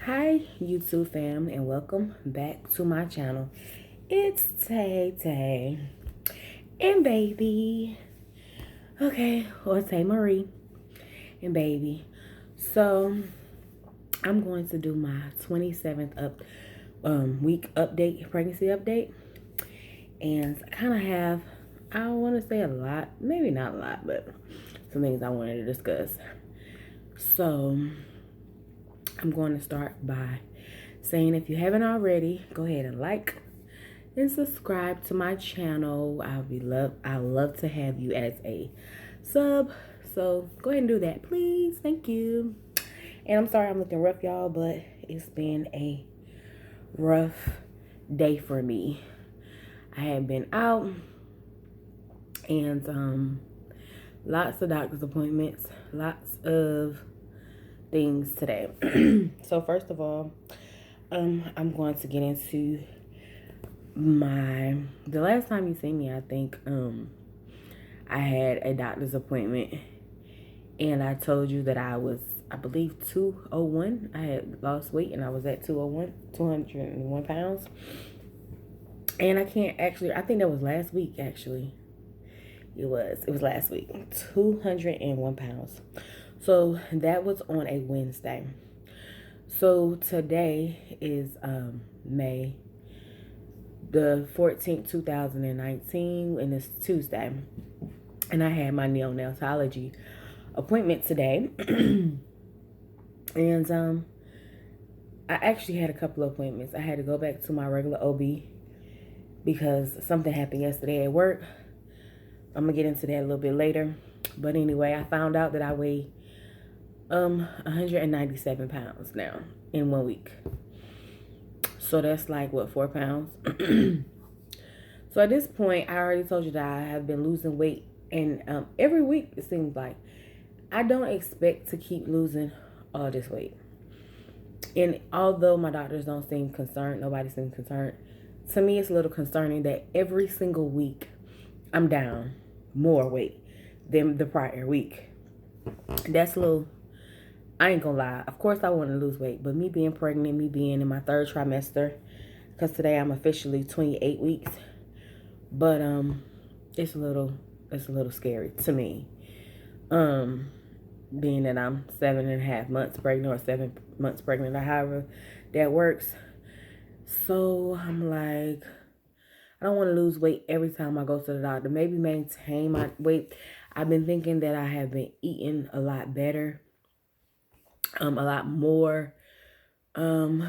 Hi YouTube fam, and welcome back to my channel. It's Tay Tay and baby. Okay, or Tay Marie and baby. So I'm going to do my 27th week update, pregnancy update. And I kind of have, I don't want to say a lot, maybe not a lot, but some things I wanted to discuss. So I'm going to start by saying, if you haven't already, go ahead and like and subscribe to my channel. I love to have you as a sub. So go ahead and do that, please. Thank you. And I'm sorry I'm looking rough, y'all, but it's been a rough day for me. I have been out and lots of doctor's appointments, lots of things today. So first of all, I'm going to get into the last time you seen me. I think I had a doctor's appointment and I told you that I believe 201. I had lost weight and I was at 201 pounds. And I think that was last week actually. It was last week. 201 pounds. So that was on a Wednesday. So today is May the 14th, 2019, and it's Tuesday. And I had my neonatology appointment today. And I actually had a couple of appointments. I had to go back to my regular OB because something happened yesterday at work. I'm gonna get into that a little bit later. But anyway, I found out that I weigh 197 pounds now in 1 week. So that's like what, 4 pounds? So at this point, I already told you that I have been losing weight, and every week it seems like I don't expect to keep losing all this weight. And although my doctors don't seem concerned, nobody seems concerned, to me it's a little concerning that every single week I'm down more weight than the prior week. That's a little, I ain't gonna lie. Of course I want to lose weight, but me being pregnant, me being in my third trimester, because today I'm officially 28 weeks, but it's a little scary to me. Being that I'm 7.5 months pregnant, or 7 months pregnant, or however that works. So I'm like, I don't want to lose weight every time I go to the doctor. Maybe maintain my weight. I've been thinking that I have been eating a lot better, a lot more. And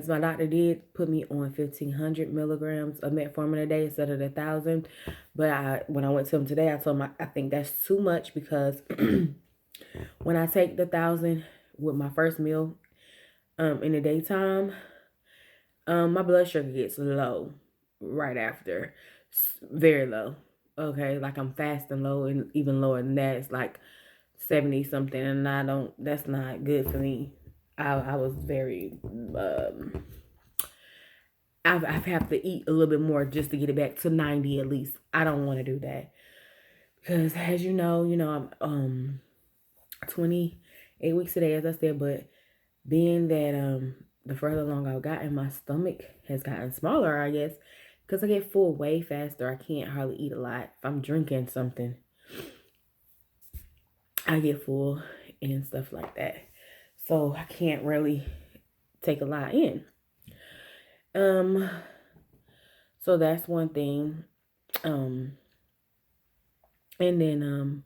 my doctor did put me on 1,500 milligrams of metformin a day instead of 1,000. But when I went to him today, I told him I think that's too much, because when I take the 1,000 with my first meal in the daytime, my blood sugar gets low right after, very low. Okay, like I'm fasting low, and even lower than that. It's like 70 something, and that's not good for me. I was very, I have to eat a little bit more just to get it back to 90 at least. I don't want to do that, because as you know, I'm 28 weeks today, as I said, but being that the further along I've gotten, my stomach has gotten smaller, I guess, because I get full way faster. I can't hardly eat a lot. If I'm drinking something, I get full and stuff like that. So I can't really take a lot in. So that's one thing. And then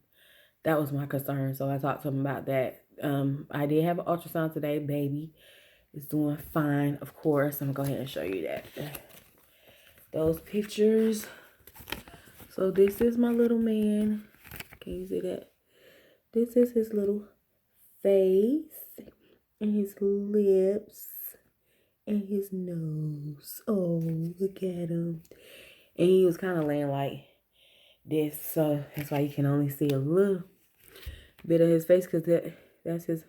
that was my concern. So I talked to him about that. I did have an ultrasound today. Baby is doing fine, of course. I'm gonna go ahead and show you that. Those pictures. So this is my little man. Can you see that? This is his little face and his lips and his nose. Oh, look at him. And he was kind of laying like this, so that's why you can only see a little bit of his face, because that's his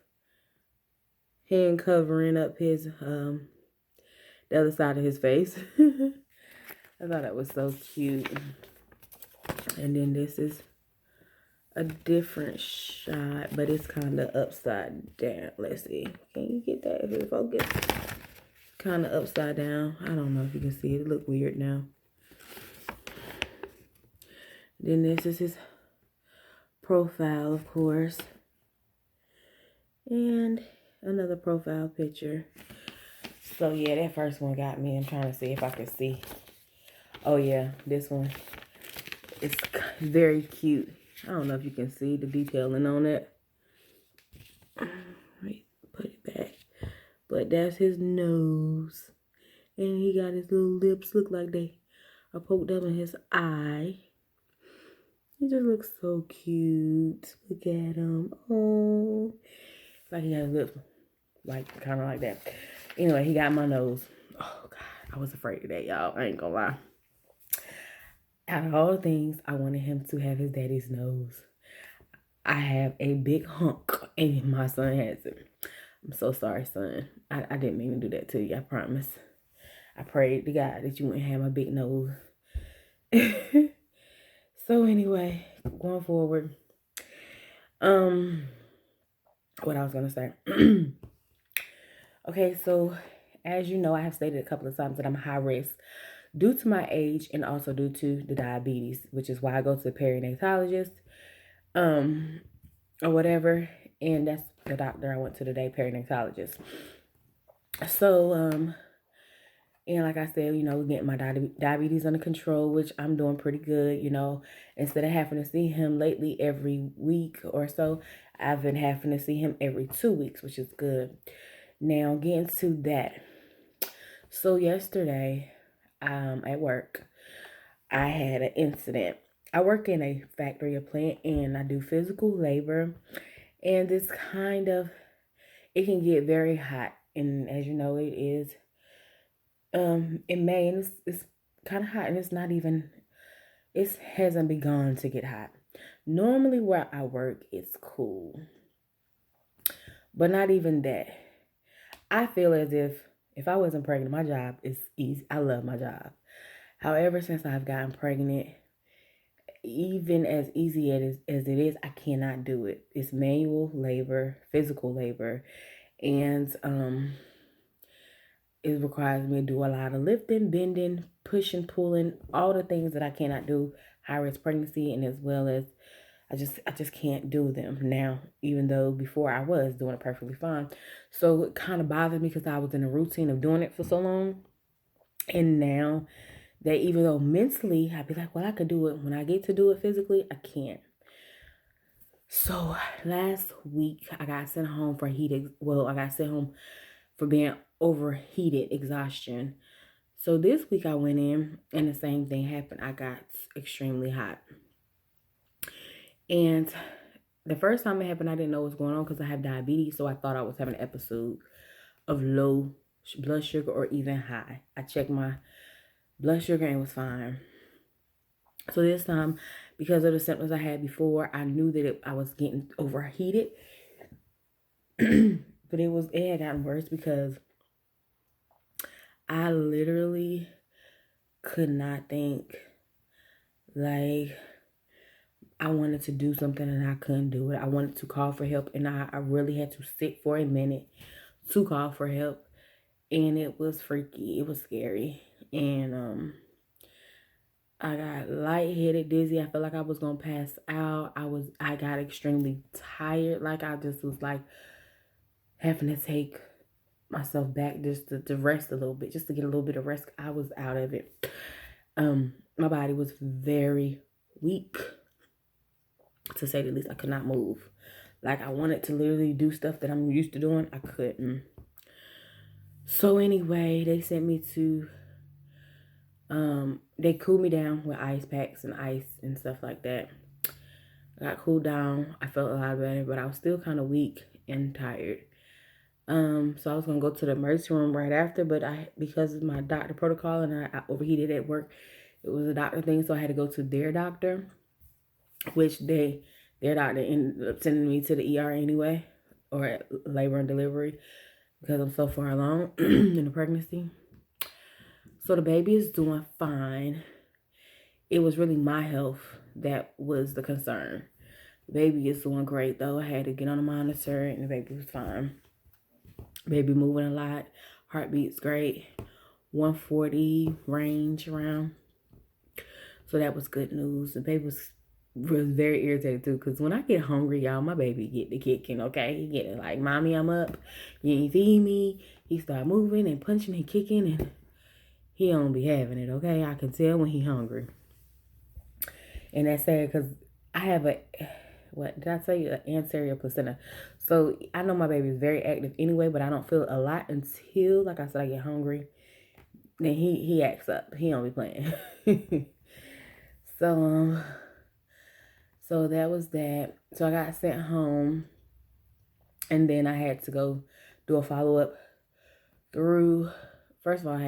hand covering up his the other side of his face. I thought that was so cute. And then this is a different shot, but it's kind of upside down. Let's see. Can you get that if it focus? Kind of upside down. I don't know if you can see it. It look weird now. Then this is his profile, of course. And another profile picture. So yeah, that first one got me. I'm trying to see if I can see. Oh yeah, this one. It's very cute. I don't know if you can see the detailing on it. Wait, put it back. But that's his nose. And he got his little lips look like they are poked up in his eye. He just looks so cute. Look at him. Oh. Like he has lips like kind of like that. Anyway, he got my nose. Oh God, I was afraid of that, y'all. I ain't gonna lie. Out of all the things, I wanted him to have his daddy's nose. I have a big hunk and my son has it. I'm so sorry, son. I didn't mean to do that to you, I promise. I prayed to God that you wouldn't have my big nose. So anyway, going forward. What I was gonna say. Okay, so as you know, I have stated a couple of times that I'm high risk due to my age and also due to the diabetes, which is why I go to the perinatalogist, or whatever. And that's the doctor I went to today, perinatalogist. So, and like I said, you know, getting my diabetes under control, which I'm doing pretty good, you know. Instead of having to see him lately every week or so, I've been having to see him every 2 weeks, which is good. Now, getting to that. So yesterday, at work, I had an incident. I work in a factory, a plant, and I do physical labor. And it can get very hot. And as you know, it is in May, and it's kind of hot, and it hasn't begun to get hot. Normally where I work, it's cool. But not even that. I feel as if I wasn't pregnant, my job is easy. I love my job. However, since I've gotten pregnant, even as easy as it is, I cannot do it. It's manual labor, physical labor, and it requires me to do a lot of lifting, bending, pushing, pulling, all the things that I cannot do high risk pregnancy, and as well as I just can't do them now, even though before I was doing it perfectly fine. So it kind of bothers me because I was in a routine of doing it for so long. And now that even though mentally I'd be like, well, I could do it, when I get to do it physically, I can't. So last week I got sent home for I got sent home for being overheated exhaustion. So this week I went in and the same thing happened. I got extremely hot. And the first time it happened, I didn't know what was going on because I have diabetes. So I thought I was having an episode of low blood sugar or even high. I checked my blood sugar and it was fine. So this time, because of the symptoms I had before, I knew that I was getting overheated. But it had gotten worse because I literally could not think. Like, I wanted to do something and I couldn't do it. I wanted to call for help, and I really had to sit for a minute to call for help. And it was freaky. It was scary. And I got lightheaded, dizzy. I felt like I was gonna pass out. I got extremely tired. Like I just was like having to take myself back just to rest a little bit, just to get a little bit of rest. I was out of it. My body was very weak, to say the least. I could not move. Like I wanted to literally do stuff that I'm used to doing. I couldn't. So anyway, they sent me to they cooled me down with ice packs and ice and stuff like that. I got cooled down. I felt a lot better, but I was still kind of weak and tired. So I was gonna go to the emergency room right after, but because of my doctor protocol and I overheated at work, it was a doctor thing, so I had to go to their doctor, which their doctor ended up sending me to the ER anyway, or at labor and delivery, because I'm so far along in the pregnancy. So the baby is doing fine. It was really my health that was the concern. Baby is doing great though. I had to get on the monitor and the baby was fine. Baby moving a lot. Heartbeat's great. 140 range around. So that was good news. The baby was very irritated too, because when I get hungry, y'all, my baby get the kicking, okay? He get it like, mommy, I'm up. You ain't feed me. He start moving and punching and kicking, and he don't be having it, okay? I can tell when he hungry. And that's sad because I have what did I tell you? An anterior placenta. So I know my baby is very active anyway, but I don't feel a lot until, like I said, I get hungry. Then he acts up. He don't be playing. So so that was that. So I got sent home, and then I had to go do a follow up through. First of all, I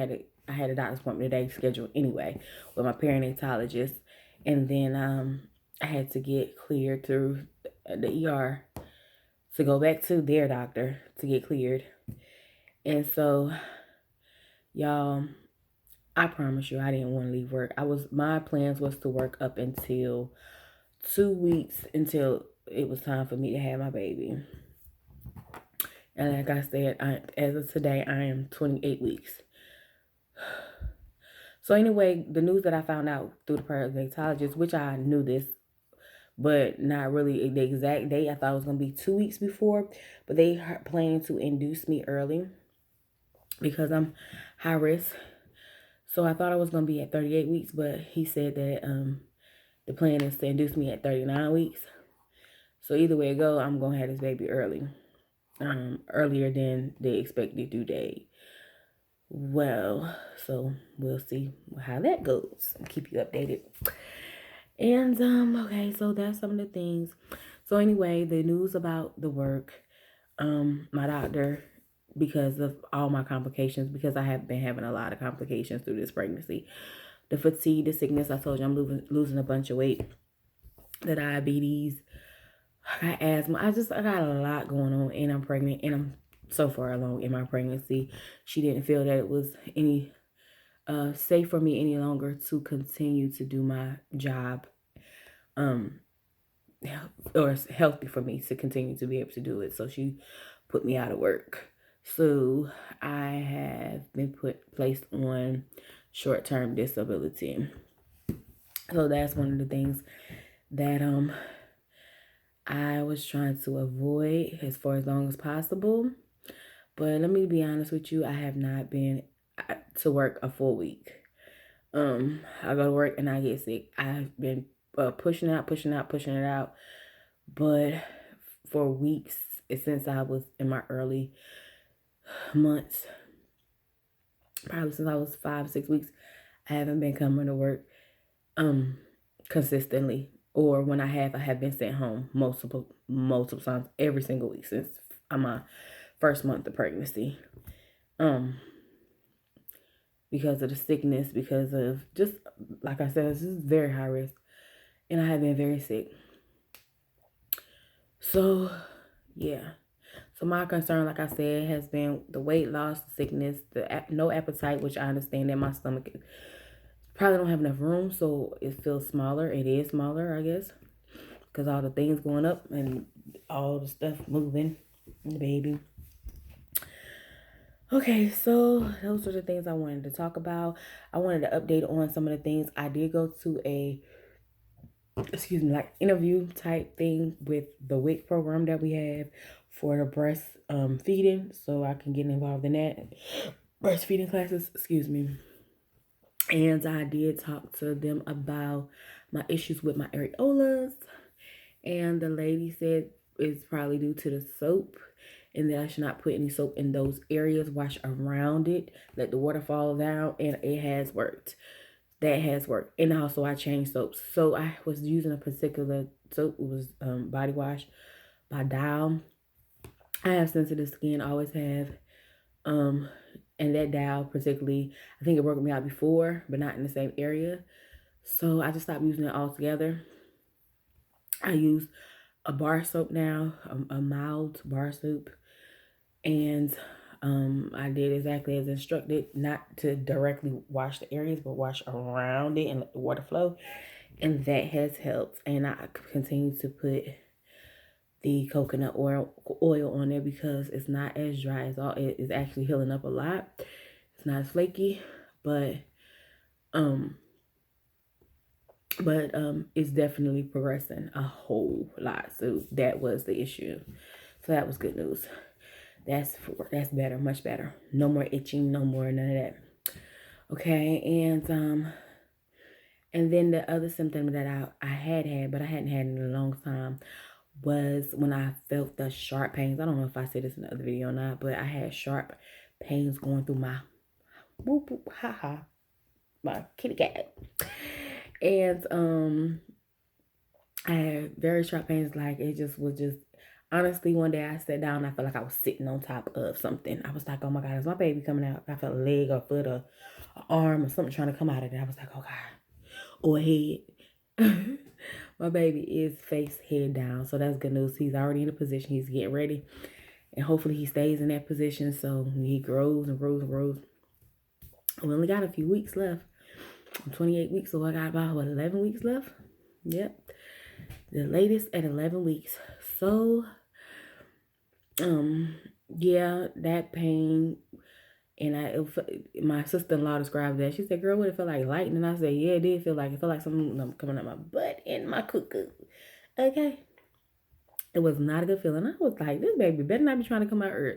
had a doctor's appointment today scheduled anyway with my perinatologist, and then I had to get cleared through the ER to go back to their doctor to get cleared. And so, y'all, I promise you, I didn't want to leave work. My plans was to work up until 2 weeks until it was time for me to have my baby. And like I said, as of today, I am 28 weeks. So anyway, the news that I found out through the perinatologist, which I knew this, but not really the exact date. I thought it was going to be 2 weeks before, but they are planning to induce me early because I'm high risk. So I thought I was going to be at 38 weeks, but he said that the plan is to induce me at 39 weeks. So either way it go, I'm going to have this baby early. Earlier than the expected due date. Well, so we'll see how that goes. I'll keep you updated. And okay, so that's some of the things. So anyway, the news about the work, my doctor, because of all my complications, because I have been having a lot of complications through this pregnancy, the fatigue, the sickness. I told you I'm losing a bunch of weight, the diabetes, I got asthma. I got a lot going on, and I'm pregnant, and I'm so far along in my pregnancy. She didn't feel that it was any safe for me any longer to continue to do my job, or it's healthy for me to continue to be able to do it. So she put me out of work. So I have been placed on short-term disability. So that's one of the things that I was trying to avoid as far as long as possible. But let me be honest with you, I have not been to work a full week. I go to work and I get sick. I've been pushing it out. But for weeks, since I was in my early months, probably since I was 5-6 weeks, I haven't been coming to work consistently. Or when I have been sent home multiple times every single week since my first month of pregnancy. Because of the sickness, because of just, like I said, this is very high risk. And I have been very sick. So, yeah. So my concern, like I said, has been the weight loss, the sickness, no appetite, which I understand that my stomach probably don't have enough room, so it feels smaller. It is smaller, I guess, because all the things going up and all the stuff moving, the baby. Okay, so those are the things I wanted to talk about. I wanted to update on some of the things. I did go to a interview type thing with the WIC program that we have for the breast feeding, so I can get involved in that breastfeeding classes. And I did talk to them about my issues with my areolas, and the lady said it's probably due to the soap, and that I should not put any soap in those areas. Wash around it, let the water fall down, and it has worked. That has worked. And also I changed soaps. So I was using a particular soap. It was body wash by Dial. I have sensitive skin, always have. And that Dial particularly, I think it worked me out before, but not in the same area. So I just stopped using it altogether. I use a bar soap now, a mild bar soap. And I did exactly as instructed, not to directly wash the areas, but wash around it and let the water flow. And that has helped. And I continue to put the coconut oil on there because it's not as dry as all. It is actually healing up a lot. It's not as flaky, but um it's definitely progressing a whole lot. So that was the issue. So that was good news. That's better, much better. No more itching, no more none of that. Okay, and then the other symptom that I had, but I hadn't had in a long time, was when I felt the sharp pains. I don't know if I said this in the other video or not, but I had sharp pains going through my boop boop ha ha, my kitty cat. And I had very sharp pains, like it just was just honestly, one day I sat down and I felt like I was sitting on top of something. I was like, oh my God, is my baby coming out? I felt a leg or foot or an arm or something trying to come out of it. I was like, oh God. Or a head. My baby is face head down. So that's good news. He's already in a position. He's getting ready. And hopefully he stays in that position so he grows and grows and grows. We only got a few weeks left. I'm 28 weeks, so I got about, 11 weeks left? Yep. The latest at 11 weeks. So, yeah, that pain, and my sister-in-law described that. She said, girl, what it felt like, lightning? I said, yeah, it did feel like, it felt like something coming out my butt and my cuckoo. Okay. It was not a good feeling. I was like, this baby better not be trying to come out early.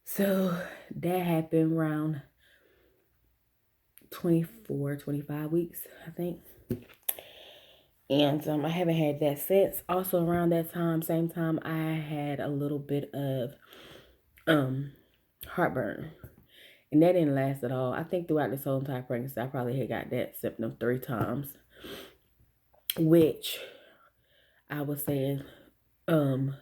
So that happened around 24, 25 weeks, I think. And I haven't had that since. Also around that time, same time, I had a little bit of heartburn. And that didn't last at all. I think throughout this whole entire pregnancy, I probably had got that symptom 3 times. Which I was saying, I'm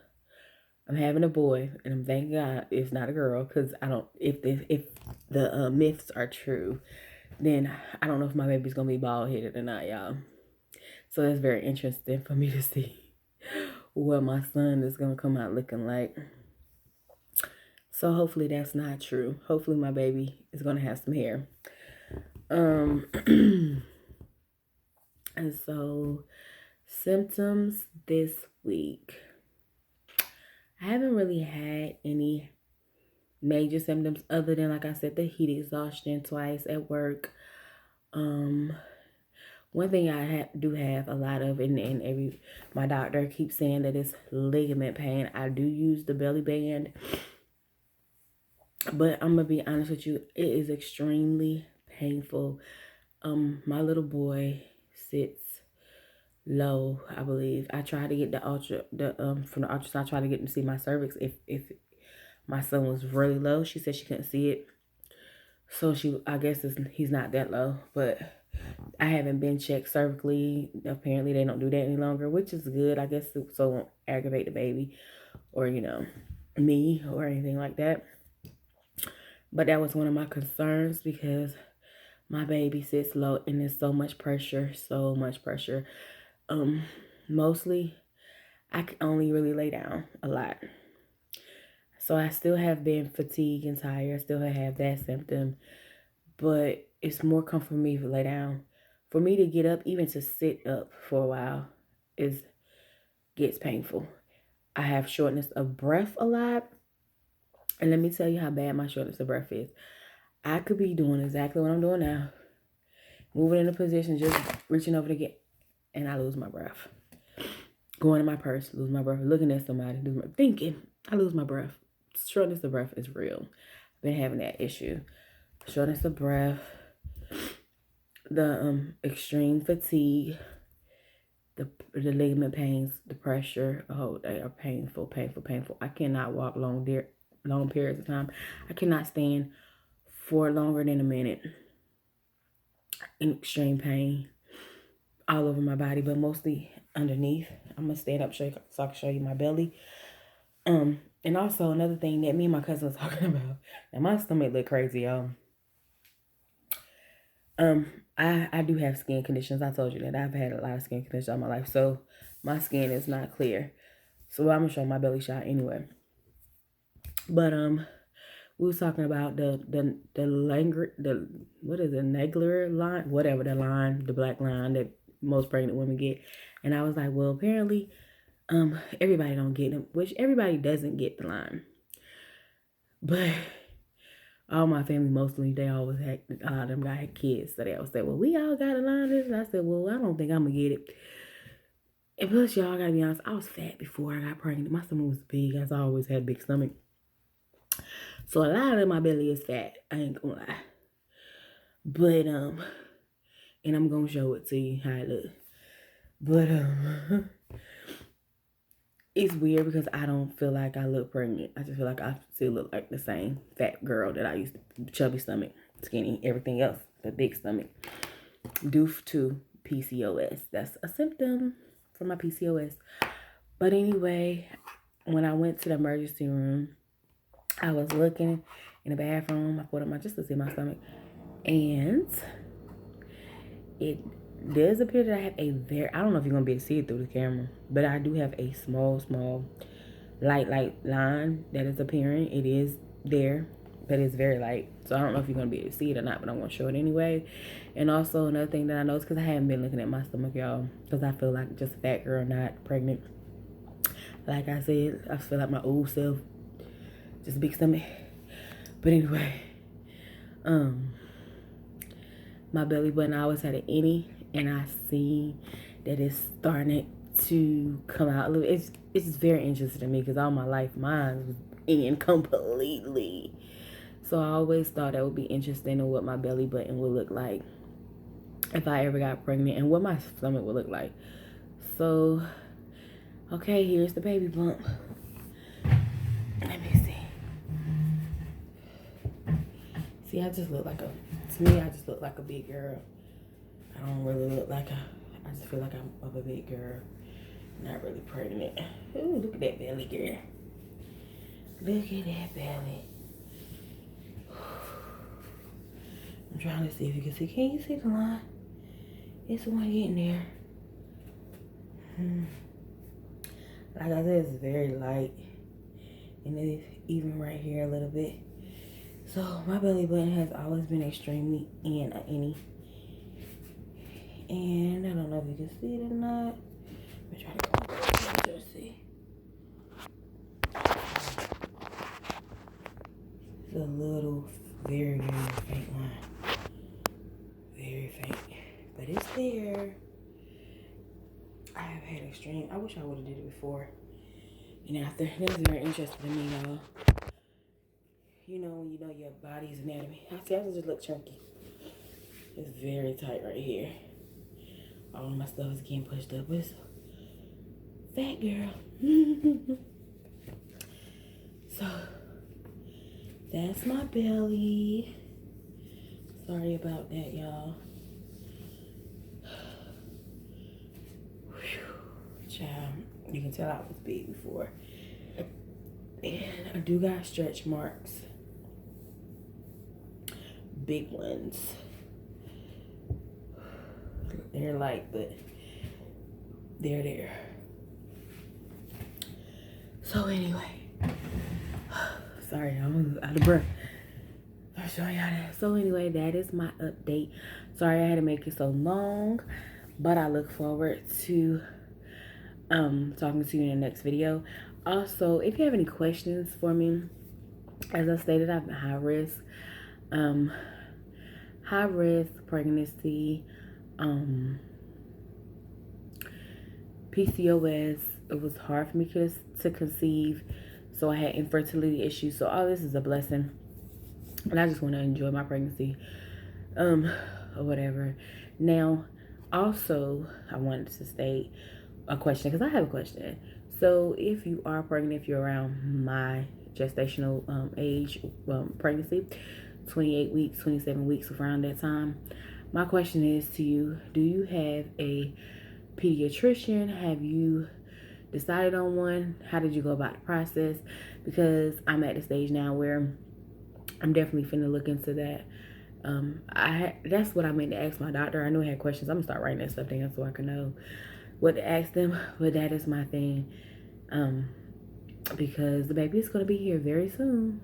having a boy, and I'm thanking God it's not a girl, because I don't, if the myths are true, then I don't know if my baby's gonna be bald headed or not, y'all. So it's very interesting for me to see what my son is gonna come out looking like. So hopefully that's not true. Hopefully my baby is gonna have some hair. And so symptoms this week. I haven't really had any major symptoms other than, like I said, the heat exhaustion twice at work. One thing I do have a lot of, and my doctor keeps saying that it's ligament pain. I do use the belly band, but I'm gonna be honest with you, it is extremely painful. My little boy sits low, I believe. I tried to get from the ultrasound. I tried to get him to see my cervix if my son was really low. She said she couldn't see it, so I guess he's not that low, but I haven't been checked cervically. Apparently they don't do that any longer, which is good, I guess, so it won't aggravate the baby or, me or anything like that. But that was one of my concerns because my baby sits low and there's so much pressure. Mostly I can only really lay down a lot. So I still have been fatigued and tired. I still have that symptom, but it's more comfortable for me to lay down. For me to get up, even to sit up for a while, gets painful. I have shortness of breath a lot. And let me tell you how bad my shortness of breath is. I could be doing exactly what I'm doing now. Moving in a position, just reaching over to get, and I lose my breath. Going in my purse, lose my breath. Looking at somebody, thinking, I lose my breath. Shortness of breath is real. I've been having that issue. Shortness of breath, the extreme fatigue, the ligament pains, the pressure. Oh, they are painful. I cannot walk long periods of time. I cannot stand for longer than a minute. In extreme pain all over my body, but mostly underneath. I'm gonna stand up so I can show you my belly. And also another thing that me and my cousin was talking about. Now my stomach look crazy, y'all. I do have skin conditions. I told you that I've had a lot of skin conditions all my life, so my skin is not clear. So I'm gonna show my belly shot anyway. But we was talking about the Naegler line, whatever the line, the black line that most pregnant women get, and I was like, well, apparently Everybody don't get them, which everybody doesn't get the line. But all my family, mostly, they always had, a lot of them guys had kids. So they always say, well, we all got a line. And I said, well, I don't think I'm going to get it. And plus, y'all, I got to be honest, I was fat before I got pregnant. My stomach was big. I always had a big stomach. So a lot of my belly is fat. I ain't going to lie. But, and I'm going to show it to you how it looks. But, it's weird because I don't feel like I look pregnant. I just feel like I still look like the same fat girl that I used to. Chubby stomach, skinny, everything else, but big stomach. Due to PCOS. That's a symptom for my PCOS. But anyway, when I went to the emergency room, I was looking in the bathroom. I put up just to see my stomach. And it does appear that I have a I don't know if you're going to be able to see it through the camera, but I do have a small, light line that is appearing. It is there, but it's very light. So I don't know if you're going to be able to see it or not, but I'm going to show it anyway. And also another thing that I noticed, because I haven't been looking at my stomach, y'all, because I feel like just a fat girl, not pregnant. Like I said, I feel like my old self, just a big stomach. But anyway, my belly button, I always had an innie, and I see that it's starting to come out a little. It's very interesting to me because all my life mine was in completely. So I always thought that would be interesting in what my belly button would look like if I ever got pregnant and what my stomach would look like. So, okay, here's the baby bump. Let me see. See, I just look like to me, I just look like a big girl. I don't really look like I just feel like I'm of a big girl. Not really pregnant. Ooh, look at that belly, girl. Look at that belly. I'm trying to see if you can see. Can you see the line? It's the one getting there. Like I said, it's very light. And it's even right here a little bit. So my belly button has always been extremely in a innie. And I don't know if you can see it or not. Let me try to come back to see. It's a little, very, very faint line. Very faint. But it's there. I have had extreme. I wish I would have did it before and after. That's very interesting to me, y'all. You know when you know your body's anatomy. I just look chunky. It's very tight right here. All of my stuff is getting pushed up. It's fat girl. So that's my belly. Sorry about that, y'all. Child, you can tell I was big before. And I do got stretch marks. Big ones. They're light, but they're there. So anyway, sorry, I'm out of breath. I'll show y'all that. So anyway, that is my update. Sorry I had to make it so long, but I look forward to talking to you in the next video. Also, if you have any questions for me, as I stated, I'm high risk pregnancy, PCOS. It was hard for me to conceive, so I had infertility issues. So all this is a blessing, and I just want to enjoy my pregnancy, or whatever. Now, also, I wanted to state a question, because I have a question. So if you are pregnant, if you're around my gestational age, pregnancy, 28 weeks, 27 weeks, around that time, my question is to you: do you have a pediatrician? Have you decided on one? How did you go about the process? Because I'm at the stage now where I'm definitely finna look into that. That's what I meant to ask my doctor. I know I had questions. I'm gonna start writing that stuff down so I can know what to ask them. But that is my thing, because the baby is gonna be here very soon.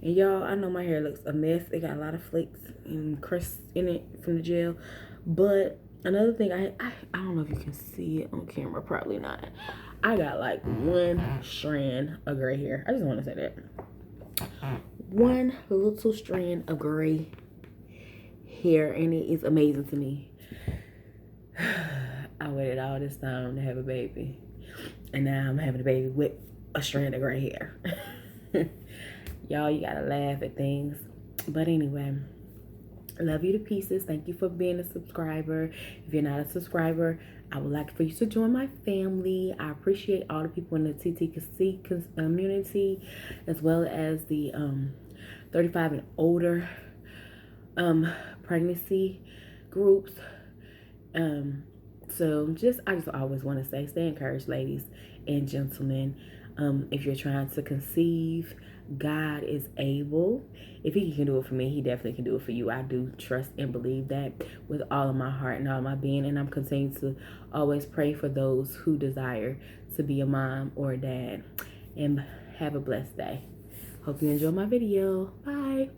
And y'all, I know my hair looks a mess. It got a lot of flakes and crusts in it from the gel. But another thing, I don't know if you can see it on camera, probably not. I got like one strand of gray hair. I just want to say that. One little strand of gray hair, and it is amazing to me. I waited all this time to have a baby, and now I'm having a baby with a strand of gray hair. Y'all, you gotta laugh at things. But anyway, I love you to pieces. Thank you for being a subscriber. If you're not a subscriber, I would like for you to join my family. I appreciate all the people in the TTC community, as well as the 35 and older pregnancy groups. So I just always want to say, stay encouraged, ladies and gentlemen. If you're trying to conceive, God is able. If he can do it for me, he definitely can do it for you. I do trust and believe that with all of my heart and all my being. And I'm continuing to always pray for those who desire to be a mom or a dad. And have a blessed day. Hope you enjoy my video. Bye.